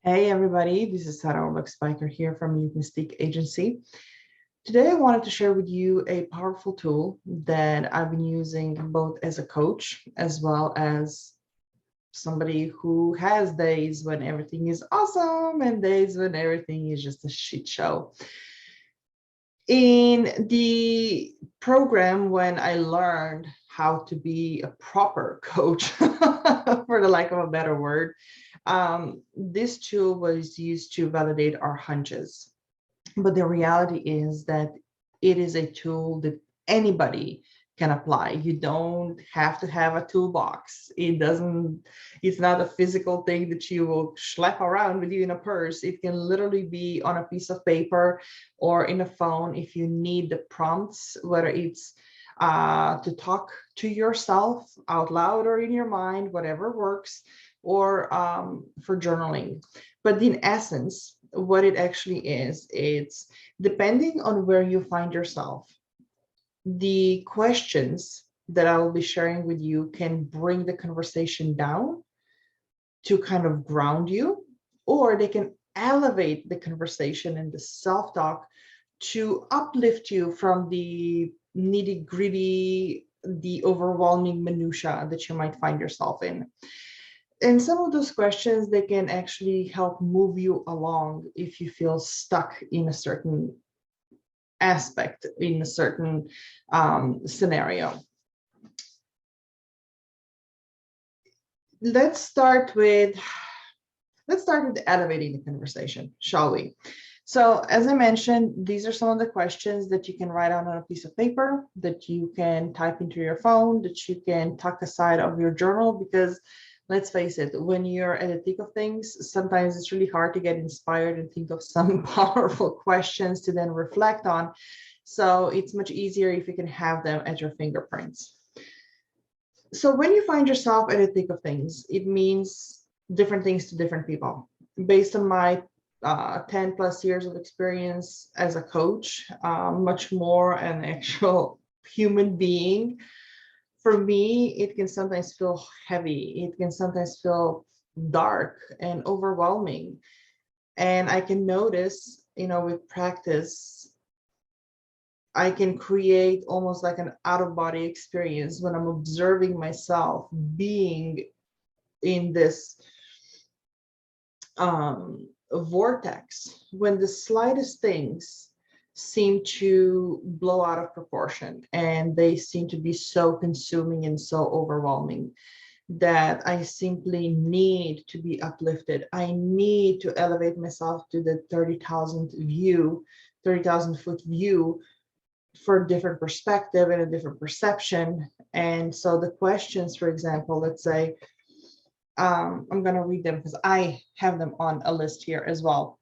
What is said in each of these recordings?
Hey everybody, this is Sarah Orlok Spiker here from Youth Mystique Agency. Today I wanted to share with you a powerful tool that I've been using both as a coach as well as somebody who has days when everything is awesome and days when everything is just a shit show. In the program, when I learned how to be a proper coach, for the lack of a better word, this tool was used to validate our hunches. But the reality is that it is a tool that anybody can apply. You don't have to have a toolbox. It's not a physical thing that you will schlep around with you in a purse. It can literally be on a piece of paper or in a phone if you need the prompts, whether it's to talk to yourself out loud or in your mind, whatever works, or for journaling. But in essence, what it actually is, it's depending on where you find yourself, the questions that I will be sharing with you can bring the conversation down to kind of ground you, or they can elevate the conversation and the self-talk to uplift you from the nitty-gritty, the overwhelming minutia that you might find yourself in. And some of those questions, they can actually help move you along if you feel stuck in a certain aspect, in a certain scenario. Let's start with elevating the conversation, shall we? So as I mentioned, these are some of the questions that you can write out on a piece of paper, that you can type into your phone, that you can tuck aside of your journal, because let's face it, when you're at the thick of things, sometimes it's really hard to get inspired and think of some powerful questions to then reflect on. So it's much easier if you can have them at your fingerprints. So when you find yourself at the thick of things, it means different things to different people. Based on my 10 plus years of experience as a coach, much more an actual human being, for me, it can sometimes feel heavy. It can sometimes feel dark and overwhelming. And I can notice, with practice, I can create almost like an out of body experience when I'm observing myself being in this vortex, when the slightest things seem to blow out of proportion and they seem to be so consuming and so overwhelming that I simply need to be uplifted. I need to elevate myself to the 30,000 foot view for a different perspective and a different perception. And so the questions, for example, let's say, I'm going to read them because I have them on a list here as well.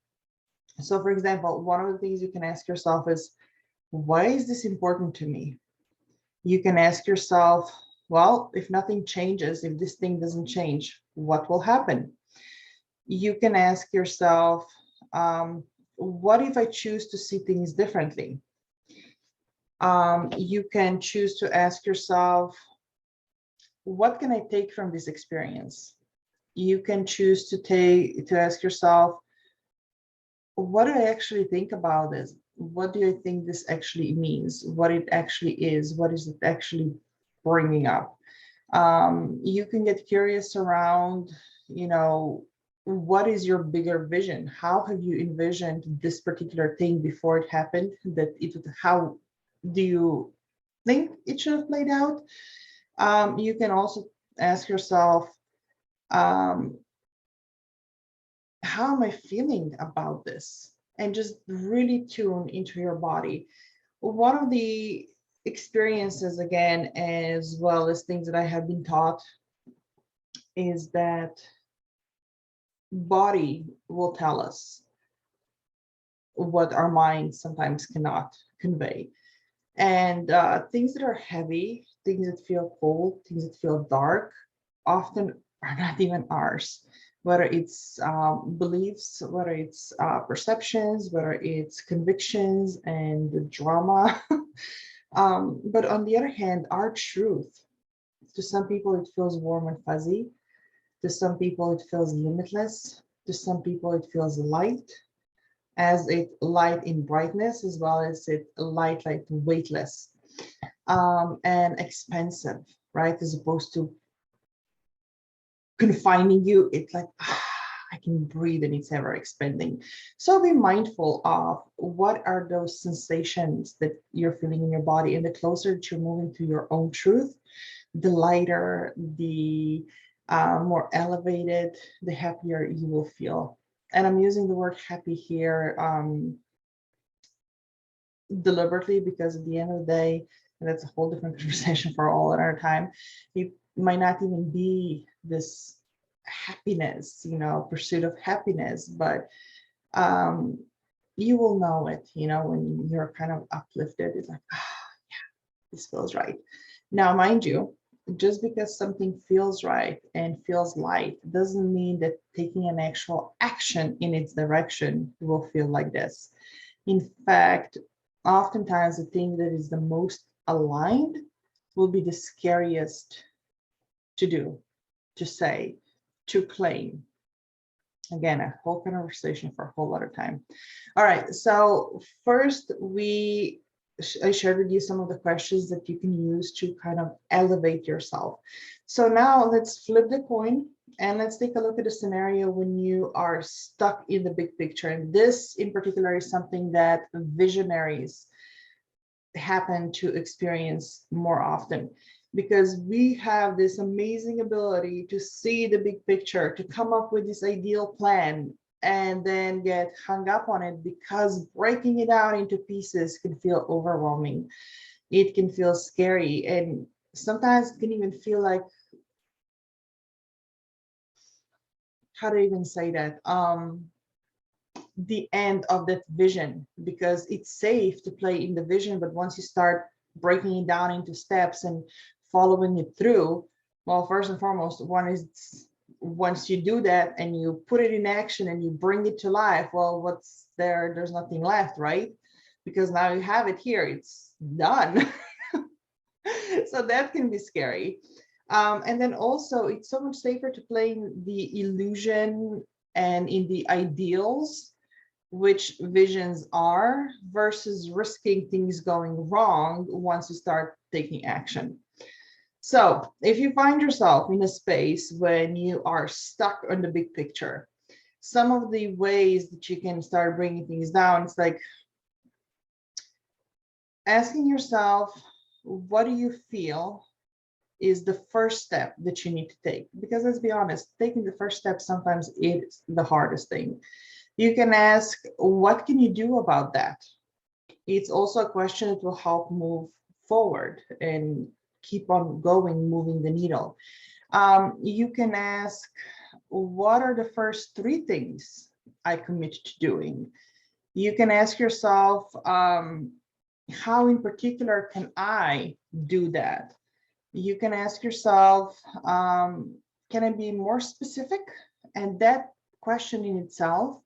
So for example, one of the things you can ask yourself is, why is this important to me? You can ask yourself, well, if nothing changes, if this thing doesn't change, what will happen? You can ask yourself, what if I choose to see things differently? You can choose to ask yourself, what can I take from this experience? You can choose to ask yourself, what do I actually think about this? What do I think this actually means? What it actually is? What is it actually bringing up? You can get curious around, what is your bigger vision? How have you envisioned this particular thing before it happened? How do you think it should have played out? You can also ask yourself, how am I feeling about this? And just really tune into your body. One of the experiences, again, as well as things that I have been taught, is that body will tell us what our mind sometimes cannot convey. And things that are heavy, things that feel cold, things that feel dark, often are not even ours. Whether it's beliefs, whether it's perceptions, whether it's convictions and the drama. But on the other hand, our truth, to some people, it feels warm and fuzzy. To some people, it feels limitless. To some people, it feels light, as it light in brightness, as well as it light like weightless, and expensive, right? As opposed to confining you, it's like, I can breathe and it's ever expanding. So be mindful of what are those sensations that you're feeling in your body. And the closer that you're moving to your own truth, the lighter, the more elevated, the happier you will feel. And I'm using the word happy here deliberately, because at the end of the day, and that's a whole different conversation for all at our time, it might not even be this happiness, pursuit of happiness, but you will know it, when you're kind of uplifted. It's like, this feels right. Now, mind you, just because something feels right and feels light doesn't mean that taking an actual action in its direction will feel like this. In fact, oftentimes the thing that is the most aligned will be the scariest to do, to say, to claim. Again, a whole conversation for a whole lot of time. All right, so first I shared with you some of the questions that you can use to kind of elevate yourself. So now let's flip the coin and let's take a look at a scenario when you are stuck in the big picture. And this in particular is something that visionaries happen to experience more often, because we have this amazing ability to see the big picture, to come up with this ideal plan, and then get hung up on it, because breaking it out into pieces can feel overwhelming. It can feel scary, and sometimes it can even feel like, how do I even say that? The end of that vision, because it's safe to play in the vision, but once you start breaking it down into steps and following it through, well, first and foremost, once you do that and you put it in action and you bring it to life, well, what's there? There's nothing left, right? Because now you have it here, it's done. So that can be scary. And then also, it's so much safer to play in the illusion and in the ideals, which visions are, versus risking things going wrong once you start taking action. So if you find yourself in a space when you are stuck on the big picture, some of the ways that you can start bringing things down, it's like asking yourself, what do you feel is the first step that you need to take? Because let's be honest, taking the first step sometimes is the hardest thing. You can ask, what can you do about that? It's also a question that will help move forward and keep on going, moving the needle. You can ask, what are the first 3 things I commit to doing? You can ask yourself, how in particular can I do that? You can ask yourself, can I be more specific? And that question in itself,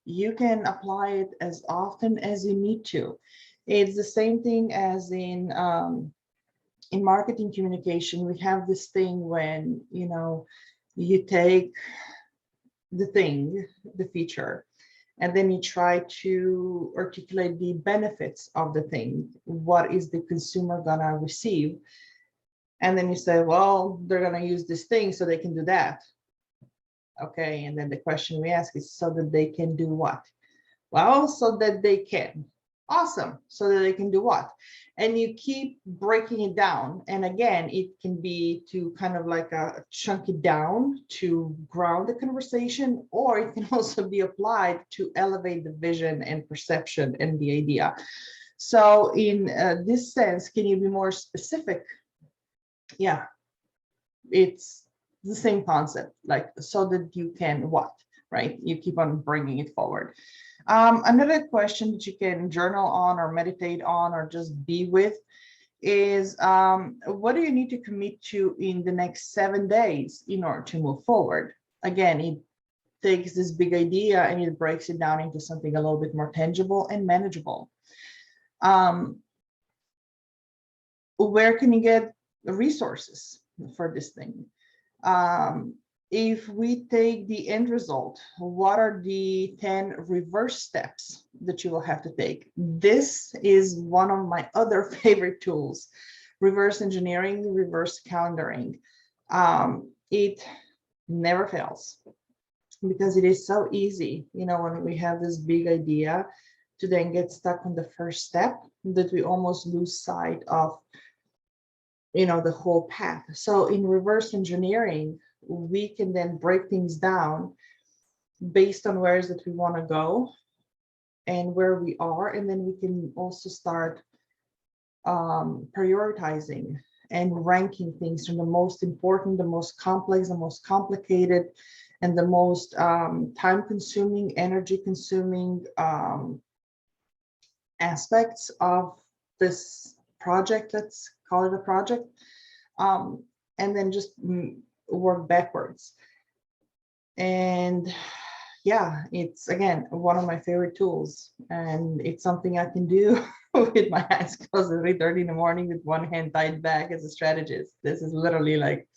you can apply it as often as you need to. It's the same thing as in marketing communication. We have this thing when, you take the feature, and then you try to articulate the benefits of the thing. What is the consumer gonna receive? And then you say, well, they're gonna use this thing so they can do that. Okay, and then the question we ask is, so that they can do what? Well, so that they can. Awesome. So that they can do what? And you keep breaking it down. And again, it can be to kind of like chunk it down to ground the conversation, or it can also be applied to elevate the vision and perception and the idea. So in this sense, can you be more specific? Yeah, it's the same concept, like, so that you can what, right? You keep on bringing it forward. Another question that you can journal on or meditate on or just be with is, what do you need to commit to in the next 7 days in order to move forward? Again, it takes this big idea and it breaks it down into something a little bit more tangible and manageable. Where can you get resources for this thing? if we take the end result, what are the 10 reverse steps that you will have to take? This is one of my other favorite tools, reverse engineering, reverse calendaring. It never fails because it is so easy, when we have this big idea to then get stuck on the first step that we almost lose sight of the whole path. So in reverse engineering, we can then break things down based on where is that we want to go and where we are, and then we can also start prioritizing and ranking things from the most important, the most complex, the most complicated, and the most time-consuming, energy-consuming aspects of this project. Let's call it a project, and then just work backwards. And yeah, it's again one of my favorite tools, and it's something I can do with my eyes closed at 3:30 in the morning with one hand tied back as a strategist. This is literally like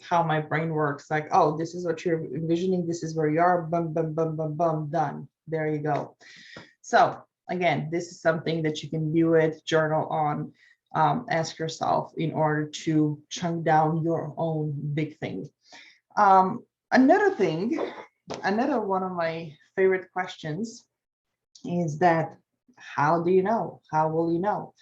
how my brain works. Like, oh, this is what you're envisioning, this is where you are, bum bum bum bum bum, done. There you go. So again, this is something that you can view it, journal on, ask yourself in order to chunk down your own big thing. Another thing, another one of my favorite questions is that, how do you know? How will you know?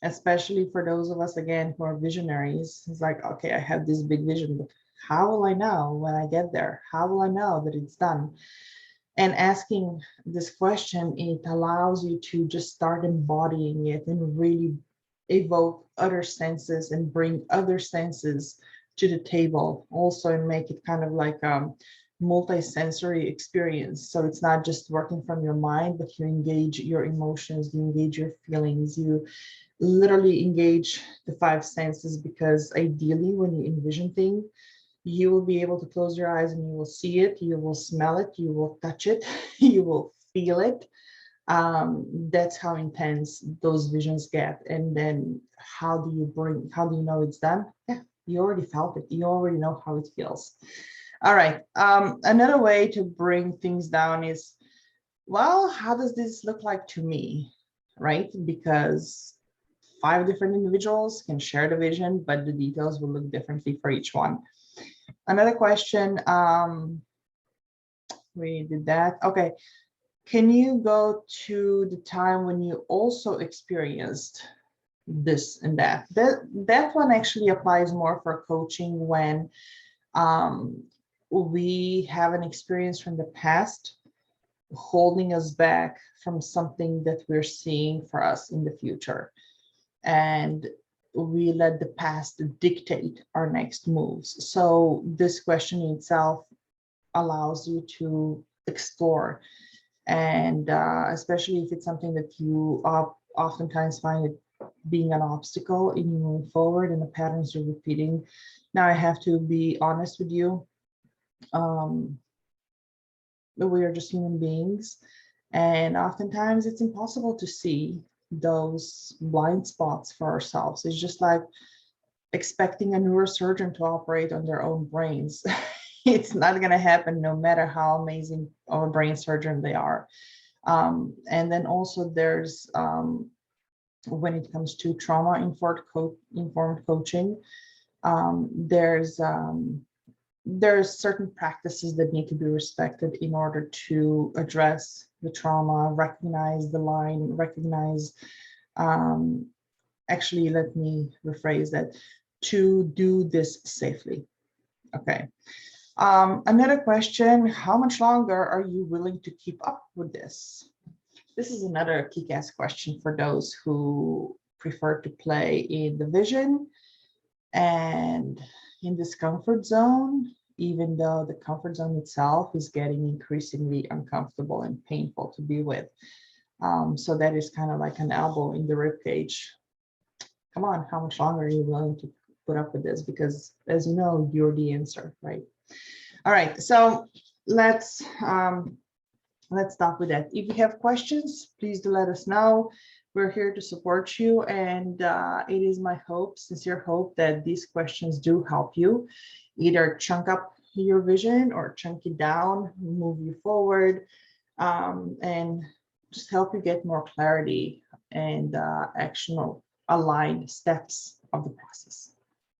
Especially for those of us, again, who are visionaries. It's like, okay, I have this big vision, but how will I know when I get there? How will I know that it's done? And asking this question, it allows you to just start embodying it and really evoke other senses and bring other senses to the table also, and make it kind of like multi-sensory experience. So it's not just working from your mind, but you engage your emotions, you engage your feelings, you literally engage the five senses, because ideally when you envision things, you will be able to close your eyes and you will see it, you will smell it, you will touch it, you will feel it. That's how intense those visions get. And then how do you know it's done? Yeah, you already felt it, you already know how it feels. All right, another way to bring things down is, well, how does this look like to me, right? Because 5 different individuals can share the vision, but the details will look differently for each one. Another question, we did that. Okay, can you go to the time when you also experienced this and that? That one actually applies more for coaching when we have an experience from the past holding us back from something that we're seeing for us in the future. And we let the past dictate our next moves. So this question itself allows you to explore. And especially if it's something that you oftentimes find it being an obstacle in you moving forward and the patterns you're repeating. Now, I have to be honest with you. We are just human beings, and oftentimes it's impossible to see those blind spots for ourselves. It's just like expecting a neurosurgeon to operate on their own brains. It's not going to happen no matter how amazing of a brain surgeon they are. And then also there's, when it comes to trauma-informed coaching, there's certain practices that need to be respected in order to address the trauma, recognize the line, recognize, actually, let me rephrase that, to do this safely. Okay. Another question, how much longer are you willing to keep up with this? This is another kick-ass question for those who prefer to play in the vision and in this comfort zone, even though the comfort zone itself is getting increasingly uncomfortable and painful to be with. So that is kind of like an elbow in the rib cage. Come on, how much longer are you willing to put up with this? Because as you know, you're the answer, right? All right, so let's stop with that. If you have questions, please do let us know. We're here to support you, and it is my hope, sincere hope, that these questions do help you either chunk up your vision or chunk it down, move you forward, and just help you get more clarity and actionable aligned steps of the process.